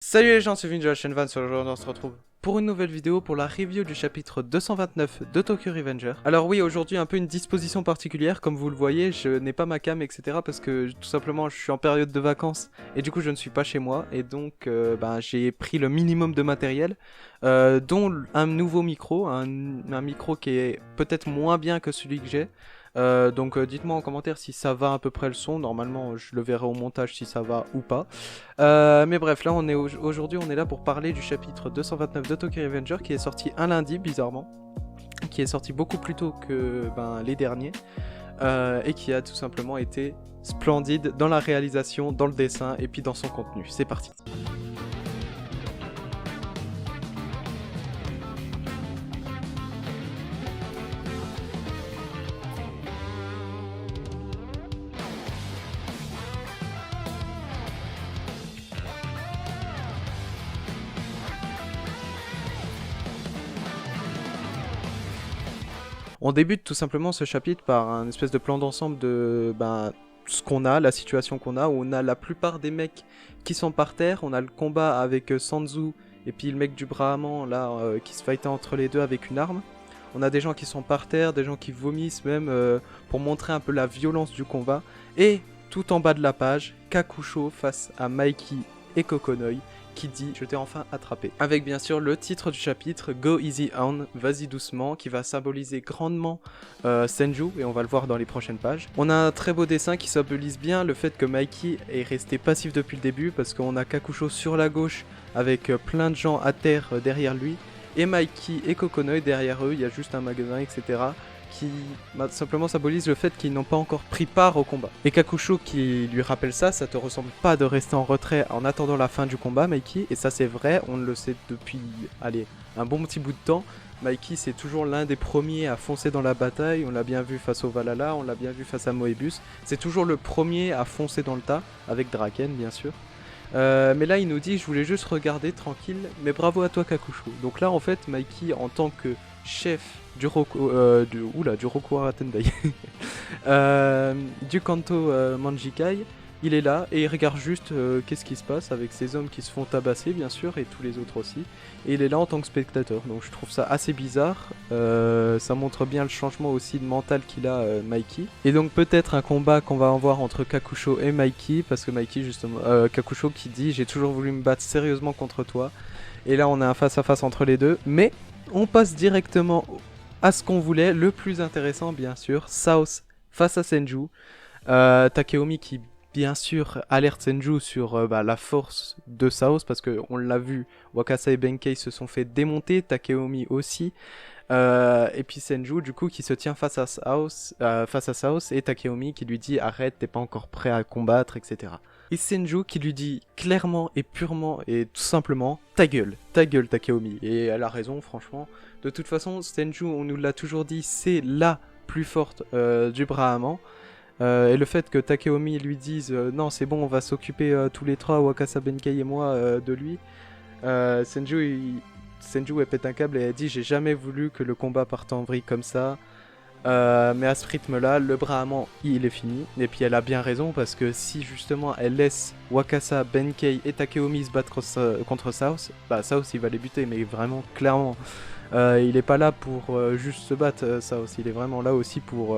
Salut les gens, c'est Vin de la chaîne Van. Sur le on se retrouve pour une nouvelle vidéo pour la review du chapitre 229 de Tokyo Revenger. Alors oui, aujourd'hui un peu une disposition particulière, comme vous le voyez, je n'ai pas ma cam etc parce que tout simplement je suis en période de vacances et du coup je ne suis pas chez moi et donc j'ai pris le minimum de matériel, dont un nouveau micro, un micro qui est peut-être moins bien que celui que j'ai. Dites-moi en commentaire si ça va à peu près le son. Normalement je le verrai au montage si ça va ou pas. Mais bref, là aujourd'hui on est là pour parler du chapitre 229 de Tokyo Revenger qui est sorti un lundi bizarrement, qui est sorti beaucoup plus tôt que les derniers, et qui a tout simplement été splendide dans la réalisation, dans le dessin et puis dans son contenu. C'est parti. On débute tout simplement ce chapitre par un espèce de plan d'ensemble de ce qu'on a, la situation qu'on a, où on a la plupart des mecs qui sont par terre. On a le combat avec Sanzu et puis le mec du Brahman là qui se fightait entre les deux avec une arme. On a des gens qui sont par terre, des gens qui vomissent même, pour montrer un peu la violence du combat. Et tout en bas de la page, Kakusho face à Mikey et Kokonoi qui dit « Je t'ai enfin attrapé ». Avec bien sûr le titre du chapitre « Go easy on », vas-y doucement, qui va symboliser grandement Senju, et on va le voir dans les prochaines pages. On a un très beau dessin qui symbolise bien le fait que Mikey est resté passif depuis le début, parce qu'on a Kakusho sur la gauche avec plein de gens à terre derrière lui, et Mikey et Kokonoi derrière eux, il y a juste un magasin, etc., qui simplement symbolise le fait qu'ils n'ont pas encore pris part au combat. Et Kakusho qui lui rappelle ça te ressemble pas de rester en retrait en attendant la fin du combat, Mikey, et ça c'est vrai, on le sait depuis, allez, un bon petit bout de temps. Mikey c'est toujours l'un des premiers à foncer dans la bataille, on l'a bien vu face au Valhalla, on l'a bien vu face à Moebius, c'est toujours le premier à foncer dans le tas, avec Draken bien sûr. Mais là il nous dit je voulais juste regarder tranquille, mais bravo à toi Kakusho. Donc là en fait Mikey en tant que chef du Rokuara Tendai du Kanto Manjikai, il est là et il regarde juste qu'est-ce qui se passe avec ces hommes qui se font tabasser bien sûr et tous les autres aussi, et il est là en tant que spectateur, donc je trouve ça assez bizarre. Ça montre bien le changement aussi de mental qu'il a, Mikey, et donc peut-être un combat qu'on va en voir entre Kakusho et Mikey, parce que Mikey justement, Kakusho qui dit j'ai toujours voulu me battre sérieusement contre toi, et là on a un face à face entre les deux, mais on passe directement à ce qu'on voulait, le plus intéressant bien sûr, South face à Senju. Takeomi qui bien sûr alerte Senju sur la force de South, parce qu'on l'a vu, Wakasa et Benkei se sont fait démonter, Takeomi aussi. Et puis Senju du coup qui se tient face à South, et Takeomi qui lui dit arrête, t'es pas encore prêt à combattre, etc. Et Senju qui lui dit clairement et purement et tout simplement ta gueule Takeomi. Et elle a raison franchement. De toute façon Senju, on nous l'a toujours dit, c'est la plus forte du Brahman. Et le fait que Takeomi lui dise non c'est bon on va s'occuper tous les trois, Wakasa, Benkei et moi, de lui, Senju elle pète un câble et elle dit j'ai jamais voulu que le combat parte en vrille comme ça. Mais à ce rythme-là, le Brahman, il est fini. Et puis elle a bien raison, parce que si justement elle laisse Wakasa, Benkei et Takeomi se battre contre South, South il va les buter, mais vraiment, clairement. Il est pas là pour juste se battre, South, il est vraiment là aussi pour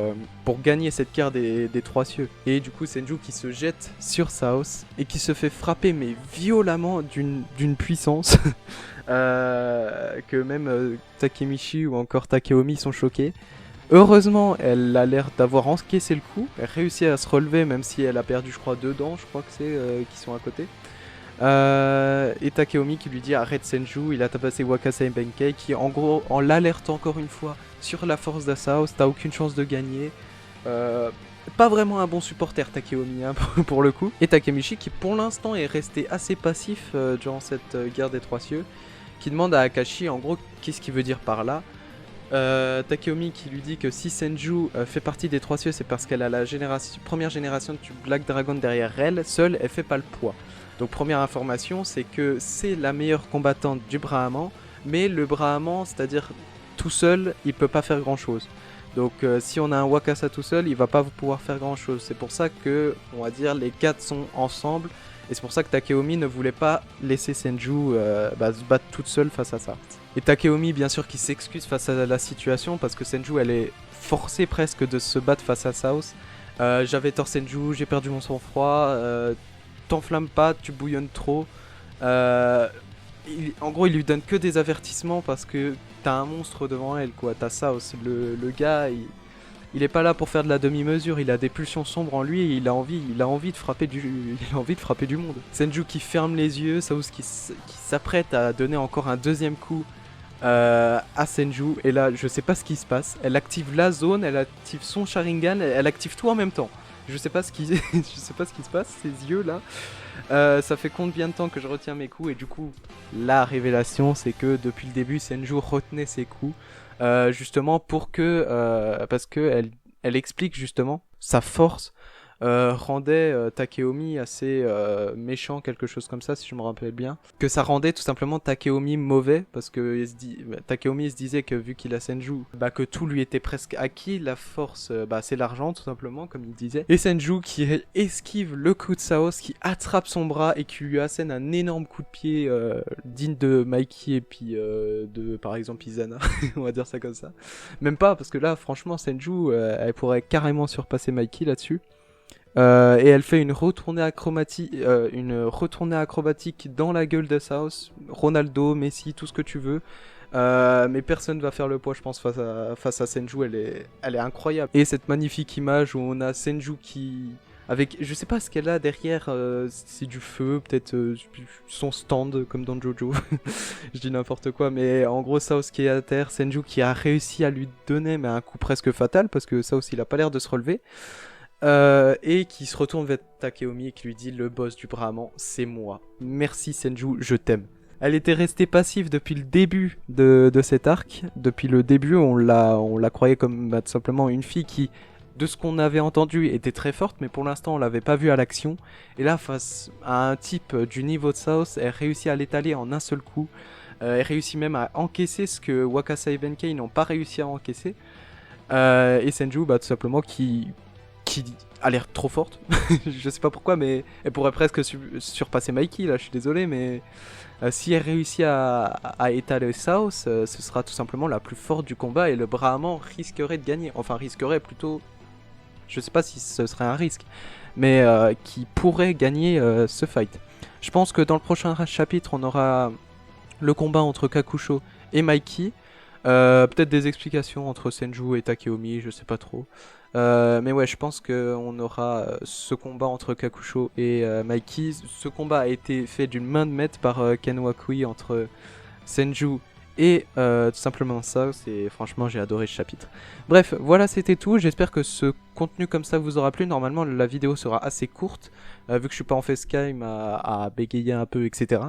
gagner cette carte des trois cieux. Et du coup, Senju qui se jette sur South et qui se fait frapper, mais violemment, d'une puissance que même Takemichi ou encore Takeomi sont choqués. Heureusement, elle a l'air d'avoir encaissé le coup, elle réussit à se relever même si elle a perdu je crois 2 dents, je crois que c'est, qui sont à côté. Et Takeomi qui lui dit arrête Senju, il a tabassé Wakasa et Benkei, qui en gros en l'alerte encore une fois sur la force d'Asaos, t'as aucune chance de gagner. Pas vraiment un bon supporter Takeomi hein, pour le coup. Et Takemichi qui pour l'instant est resté assez passif durant cette guerre des trois cieux, qui demande à Akashi en gros qu'est-ce qu'il veut dire par là. Takeomi qui lui dit que si Senju fait partie des trois cieux, c'est parce qu'elle a la première génération du Black Dragon derrière elle, seule elle fait pas le poids. Donc première information, c'est que c'est la meilleure combattante du Brahman, mais le Brahman, c'est-à-dire tout seul, il peut pas faire grand chose. Donc si on a un Wakasa tout seul, il va pas pouvoir faire grand chose. C'est pour ça que, on va dire, les 4 sont ensemble Et c'est pour ça que Takeomi ne voulait pas laisser Senju se battre toute seule face à ça. Et Takeomi, bien sûr, qui s'excuse face à la situation parce que Senju, elle est forcée presque de se battre face à South. J'avais tort Senju, j'ai perdu mon sang-froid, t'enflamme pas, tu bouillonnes trop. En gros, il lui donne que des avertissements parce que t'as un monstre devant elle, quoi. T'as South, le gars, il est pas là pour faire de la demi-mesure, il a des pulsions sombres en lui et il a envie de frapper du monde. Senju qui ferme les yeux, South qui s'apprête à donner encore un deuxième coup à Senju, et là je sais pas ce qui se passe, elle active la zone, elle active son Sharingan, elle active tout en même temps. Je sais pas ce qui se passe, ces yeux là. Ça fait combien de temps que je retiens mes coups, et du coup la révélation c'est que depuis le début Senju retenait ses coups justement pour que parce que elle explique justement sa force rendait Takeomi assez méchant, quelque chose comme ça si je me rappelle bien. Que ça rendait tout simplement Takeomi mauvais parce que Takeomi se disait que vu qu'il a Senju, que tout lui était presque acquis, la force c'est l'argent tout simplement comme il disait. Et Senju qui esquive le coup de Saos, qui attrape son bras et qui lui assène un énorme coup de pied digne de Mikey et puis de par exemple Izana, on va dire ça comme ça. Même pas parce que là franchement Senju elle pourrait carrément surpasser Mikey là-dessus. Et elle fait une retournée acrobatique dans la gueule de South. Ronaldo, Messi, tout ce que tu veux. Mais personne va faire le poids, je pense, face à Senju. Elle est incroyable. Et cette magnifique image où on a Senju qui... avec, je sais pas ce qu'elle a derrière, c'est du feu, peut-être son stand comme dans Jojo. Je dis n'importe quoi, mais en gros South qui est à terre, Senju qui a réussi à lui donner un coup presque fatal parce que South il a pas l'air de se relever. Et qui se retourne vers Takeomi et qui lui dit: le boss du Brahman, c'est moi. Merci Senju, je t'aime. Elle était restée passive depuis le début de cet arc. Depuis le début, on la croyait comme tout simplement une fille qui, de ce qu'on avait entendu, était très forte, mais pour l'instant on l'avait pas vue à l'action. Et là, face à un type du niveau de South, elle réussit à l'étaler en un seul coup. Elle réussit même à encaisser ce que Wakasa et Benkei n'ont pas réussi à encaisser. Et Senju, tout simplement, qui a l'air trop forte. Je sais pas pourquoi, mais elle pourrait presque surpasser Mikey, là, je suis désolé, mais si elle réussit à étaler South, ce sera tout simplement la plus forte du combat et le Brahman risquerait de gagner. Enfin, risquerait plutôt... Je sais pas si ce serait un risque, mais qui pourrait gagner ce fight. Je pense que dans le prochain chapitre, on aura le combat entre Kakusho et Mikey. Peut-être des explications entre Senju et Takeomi, je sais pas trop. Mais ouais, je pense qu'on aura ce combat entre Kakusho et Mikey. Ce combat a été fait d'une main de maître par Ken Wakui entre Senju et tout simplement South. Et franchement, j'ai adoré ce chapitre. Bref, voilà, c'était tout. J'espère que ce contenu comme ça vous aura plu. Normalement, la vidéo sera assez courte, vu que je suis pas en facecam à bégayer un peu, etc.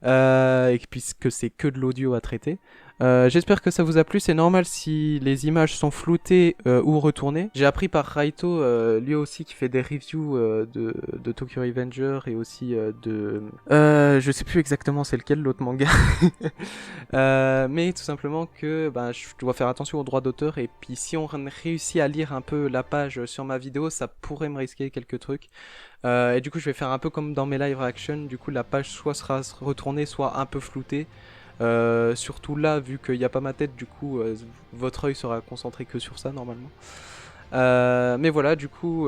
Et puisque c'est que de l'audio à traiter. J'espère que ça vous a plu, c'est normal si les images sont floutées ou retournées. J'ai appris par Raito, lui aussi qui fait des reviews de Tokyo Revenger et aussi je sais plus exactement c'est lequel l'autre manga. Mais tout simplement que je dois faire attention aux droits d'auteur et puis si on réussit à lire un peu la page sur ma vidéo, ça pourrait me risquer quelques trucs. Et du coup je vais faire un peu comme dans mes live reaction, du coup la page soit sera retournée soit un peu floutée. Surtout là, vu qu'il n'y a pas ma tête, du coup, votre œil sera concentré que sur ça normalement. Mais voilà, du coup,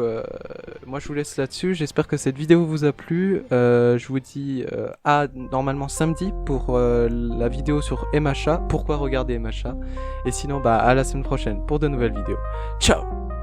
moi je vous laisse là-dessus. J'espère que cette vidéo vous a plu. Je vous dis à normalement samedi pour la vidéo sur MHA. Pourquoi regarder MHA? Et sinon, à la semaine prochaine pour de nouvelles vidéos. Ciao!